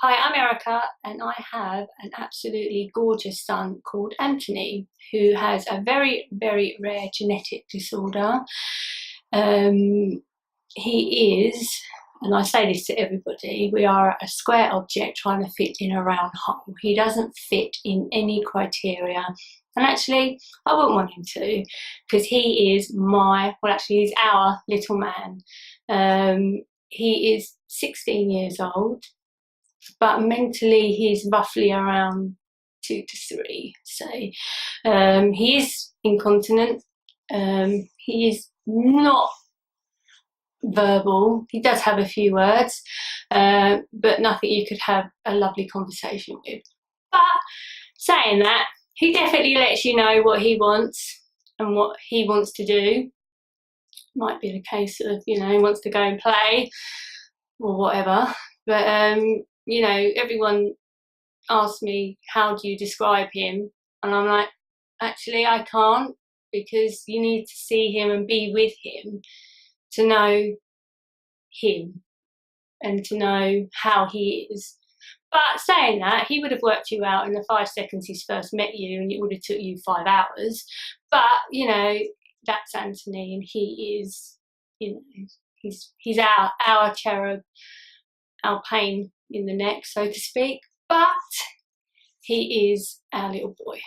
Hi, I'm Erica, and I have an absolutely gorgeous son called Anthony, who has a very, very rare genetic disorder. Um, he is, and I say this to everybody, we are a square object trying to fit in a round hole. He doesn't fit in any criteria. And actually, I wouldn't want him to, because he is he's our little man. He is 16 years old, but mentally he's roughly around 2 to 3, say. He is incontinent. He is not verbal. He does have a few words, but nothing you could have a lovely conversation with. But saying that, he definitely lets you know what he wants and what he wants to do. Might be the case of, he wants to go and play or whatever. But everyone asks me, how do you describe him? And I'm like, actually, I can't, because you need to see him and be with him to know him and to know how he is. But saying that, he would have worked you out in the 5 seconds he's first met you, and it would have took you 5 hours. But, that's Anthony, and he is, he's our cherub, our pain in the neck, so to speak. But he is our little boy.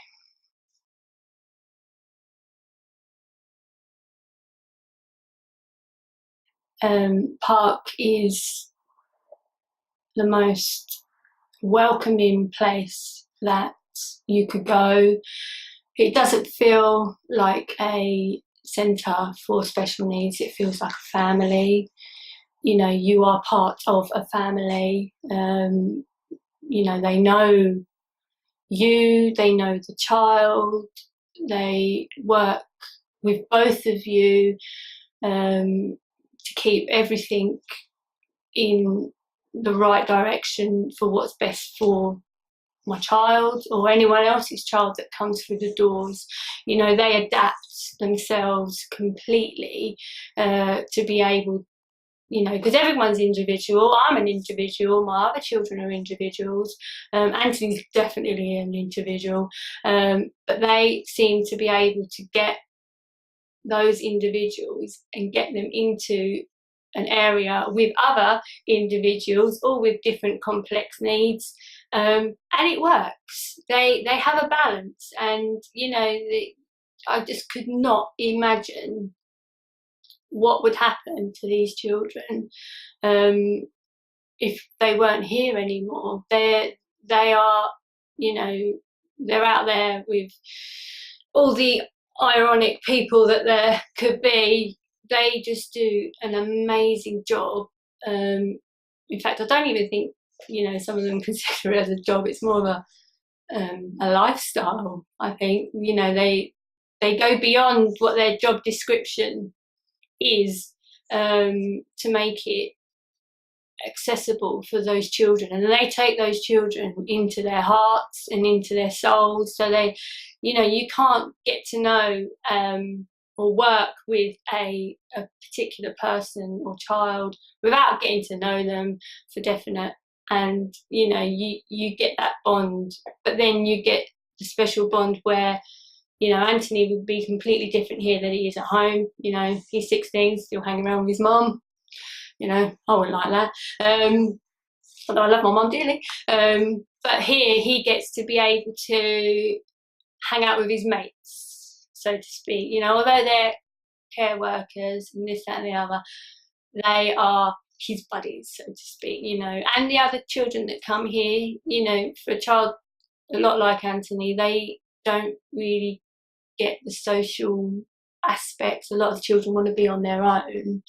Parc is the most welcoming place that you could go. It doesn't feel like a centre for special needs. It feels like a family. You are part of a family. They know you, they know the child, they work with both of you to keep everything in the right direction for what's best for my child or anyone else's child that comes through the doors. They adapt themselves completely to be able, because everyone's individual. I'm an individual, my other children are individuals, Anthony's definitely an individual, but they seem to be able to get those individuals and get them into an area with other individuals, all with different complex needs, and it works. They have a balance, and I just could not imagine what would happen to these children if they weren't here anymore. They are, they're out there with all the ironic people that there could be. They just do an amazing job. In fact, I don't even think some of them consider it as a job. It's more of a lifestyle. I think they go beyond what their job description is to make it accessible for those children, and they take those children into their hearts and into their souls. So they, you can't get to know or work with a particular person or child without getting to know them for definite. And you get that bond, but then you get the special bond where Anthony would be completely different here than he is at home. He's 16, still hanging around with his mum. I wouldn't like that. Although I love my mum dearly. But here he gets to be able to hang out with his mates, so to speak. Although they're care workers and this, that and the other, they are his buddies, so to speak, and the other children that come here, for a child a lot like Anthony, they don't really get the social aspects. A lot of the children want to be on their own,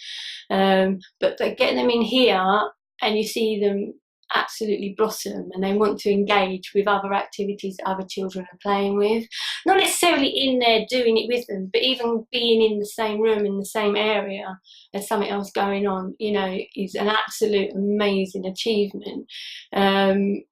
but they get them in here and you see them absolutely blossom, and they want to engage with other activities that other children are playing with, not necessarily in there doing it with them, but even being in the same room, in the same area as something else going on, is an absolute amazing achievement. And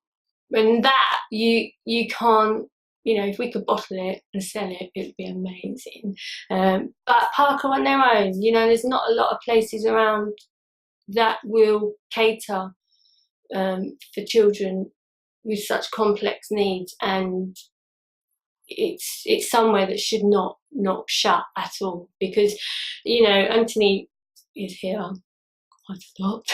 that you can't, if we could bottle it and sell it, it would be amazing. But Parc are on their own. There's not a lot of places around that will cater for children with such complex needs, and it's somewhere that should not shut at all, because Anthony is here quite a lot.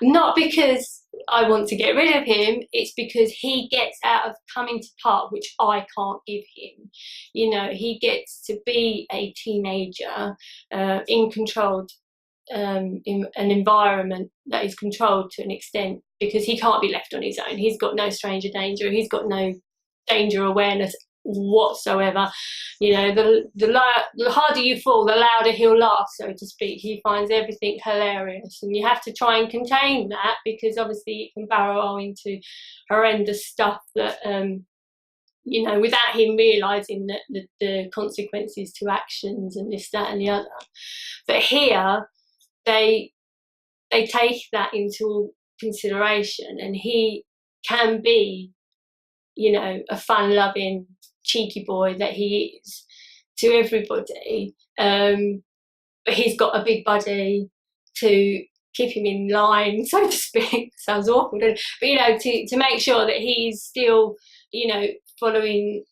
Not because I want to get rid of him, it's because he gets out of coming to Parc, which I can't give him. He gets to be a teenager in controlled in an environment that is controlled to an extent, because he can't be left on his own. He's got no stranger danger, he's got no danger awareness whatsoever. The harder you fall, the louder he'll laugh, so to speak. He finds everything hilarious, and you have to try and contain that, because obviously it can barrel into horrendous stuff that without him realising that the consequences to actions and this, that and the other. But here they take that into consideration, and he can be a fun-loving, cheeky boy that he is to everybody, but he's got a big buddy to keep him in line, so to speak. Sounds awful, doesn't it? But to make sure that he's still following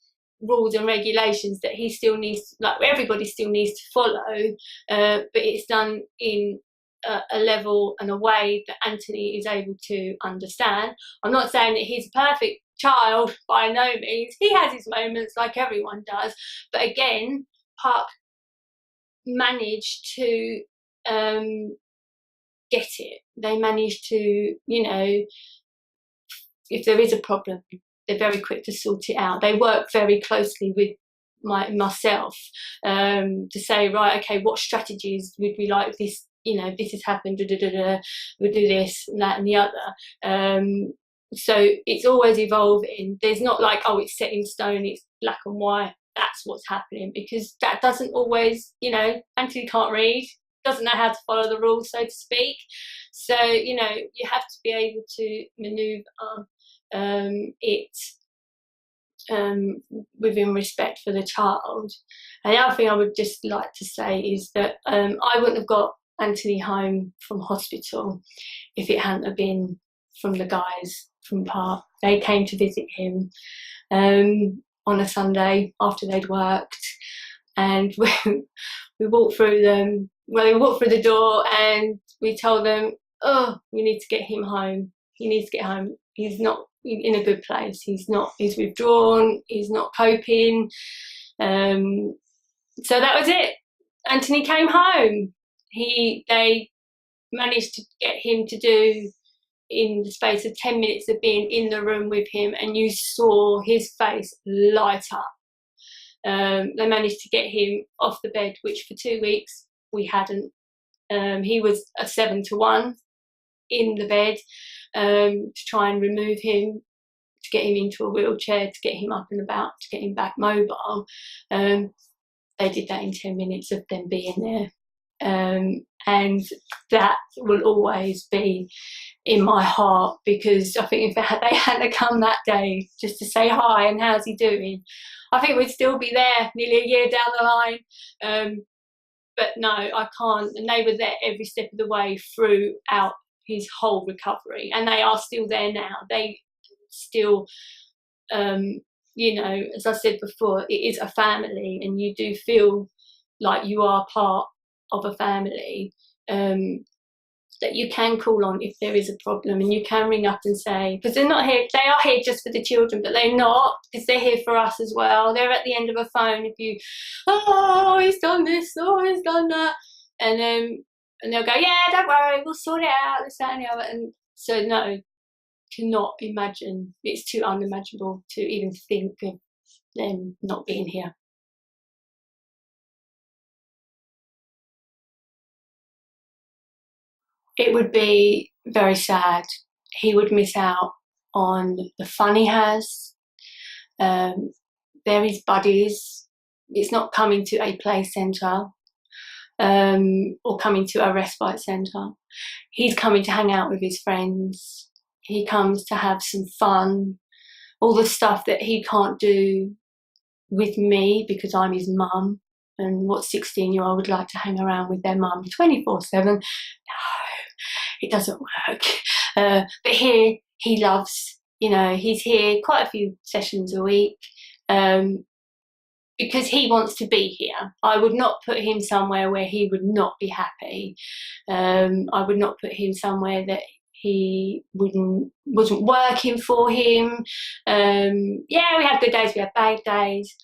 rules and regulations that he still needs, like everybody still needs to follow, but it's done in a level and a way that Anthony is able to understand. I'm not saying that he's a perfect child, by no means. He has his moments like everyone does, but again, Parc managed to get it. They managed to, if there is a problem, they're very quick to sort it out. They work very closely with myself to say, right, okay, what strategies would we like this, this has happened, we'll do this and that and the other. So it's always evolving. There's not like, oh, it's set in stone, it's black and white, that's what's happening, because that doesn't always, Anthony can't read, doesn't know how to follow the rules, so to speak. So, you have to be able to manoeuvre it within respect for the child. And the other thing I would just like to say is that I wouldn't have got Anthony home from hospital if it hadn't have been from the guys from Parc. They came to visit him on a Sunday after they'd worked, and we walked through them. Well, we walked through the door and we told them, oh, we need to get him home. He needs to get home. He's not in a good place. He's withdrawn. He's not coping. So that was it. Anthony came home. They managed to get him to do, in the space of 10 minutes of being in the room with him, and you saw his face light up. They managed to get him off the bed, which for 2 weeks we hadn't. He was a 7-to-1 in the bed, to try and remove him, to get him into a wheelchair, to get him up and about, to get him back mobile. They did that in 10 minutes of them being there. And that will always be in my heart, because I think if they hadn't come that day just to say hi and how's he doing, I think we'd still be there nearly a year down the line. But no, I can't. And they were there every step of the way throughout his whole recovery, and they are still there now. They still, as I said before, it is a family, and you do feel like you are part of a family that you can call on if there is a problem, and you can ring up and say, because they're not here, they are here just for the children, but they're not, because they're here for us as well. They're at the end of a phone if you, oh, he's done this, oh, he's done that, and they'll go, yeah, don't worry, we'll sort it out, this, that and the other. And so no, cannot imagine, it's too unimaginable to even think of them not being here. It would be very sad. He would miss out on the fun he has. They're his buddies. It's not coming to a play centre or coming to a respite centre. He's coming to hang out with his friends. He comes to have some fun. All the stuff that he can't do with me because I'm his mum. And what 16-year-old would like to hang around with their mum 24/7? No, it doesn't work. But here he loves, he's here quite a few sessions a week. Because he wants to be here. I would not put him somewhere where he would not be happy. I would not put him somewhere that he wasn't working for him. Yeah, we have good days, we have bad days,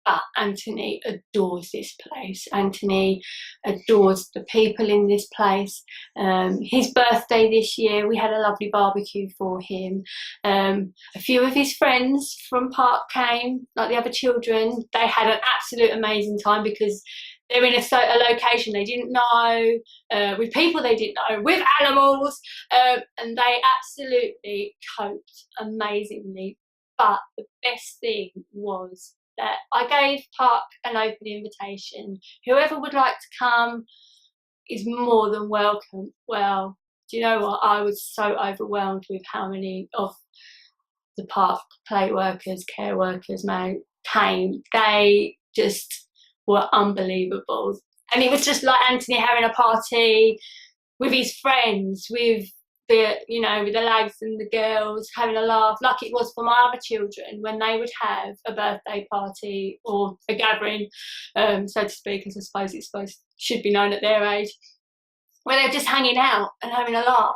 but Anthony adores this place. Anthony adores the people in this place. His birthday this year, we had a lovely barbecue for him. A few of his friends from Parc came, like the other children. They had an absolute amazing time because they're in a location they didn't know, with people they didn't know, with animals, and they absolutely coped amazingly. But the best thing was that I gave Parc an open invitation. Whoever would like to come is more than welcome. Well, do you know what? I was so overwhelmed with how many of the Parc play workers, care workers, came. They just were unbelievable. And it was just like Anthony having a party with his friends, with with the lads and the girls, having a laugh, like it was for my other children when they would have a birthday party or a gathering, so to speak, as I suppose should be known at their age, where they're just hanging out and having a laugh.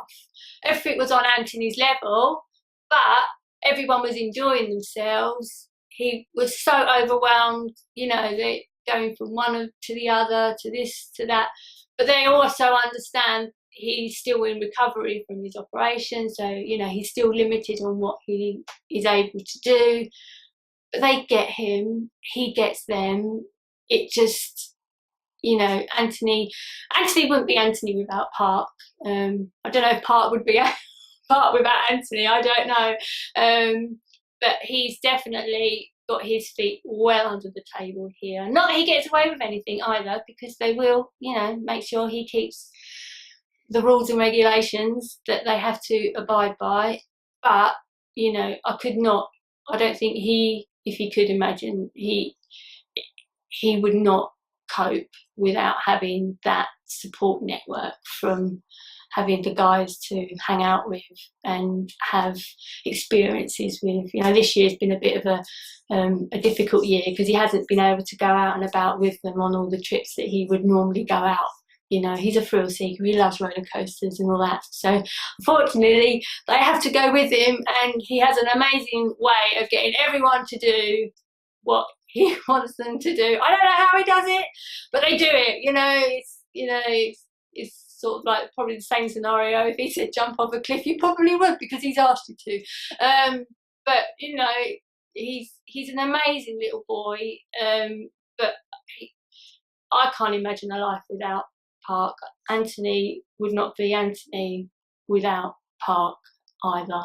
Everything was on Anthony's level, but everyone was enjoying themselves. He was so overwhelmed, they going from one to the other, to this, to that, but they also understand he's still in recovery from his operation, so he's still limited on what he is able to do, but they get him, he gets them. It just, Anthony wouldn't be Anthony without Parc. I don't know if Parc would be Parc without Anthony, I don't know, but he's definitely got his feet well under the table here. Not that he gets away with anything either, because they will, make sure he keeps the rules and regulations that they have to abide by. But I don't think if he could imagine, he would not cope without having that support network from having the guys to hang out with and have experiences with. This year's been a bit of a difficult year because he hasn't been able to go out and about with them on all the trips that he would normally go out. He's a thrill seeker, he loves roller coasters and all that. So unfortunately, they have to go with him, and he has an amazing way of getting everyone to do what he wants them to do. I don't know how he does it, but they do it. It's sort of like probably the same scenario. If he said jump off a cliff, you probably would, because he's asked you to. But he's an amazing little boy. But I can't imagine a life without Parc. Anthony would not be Anthony without Parc either.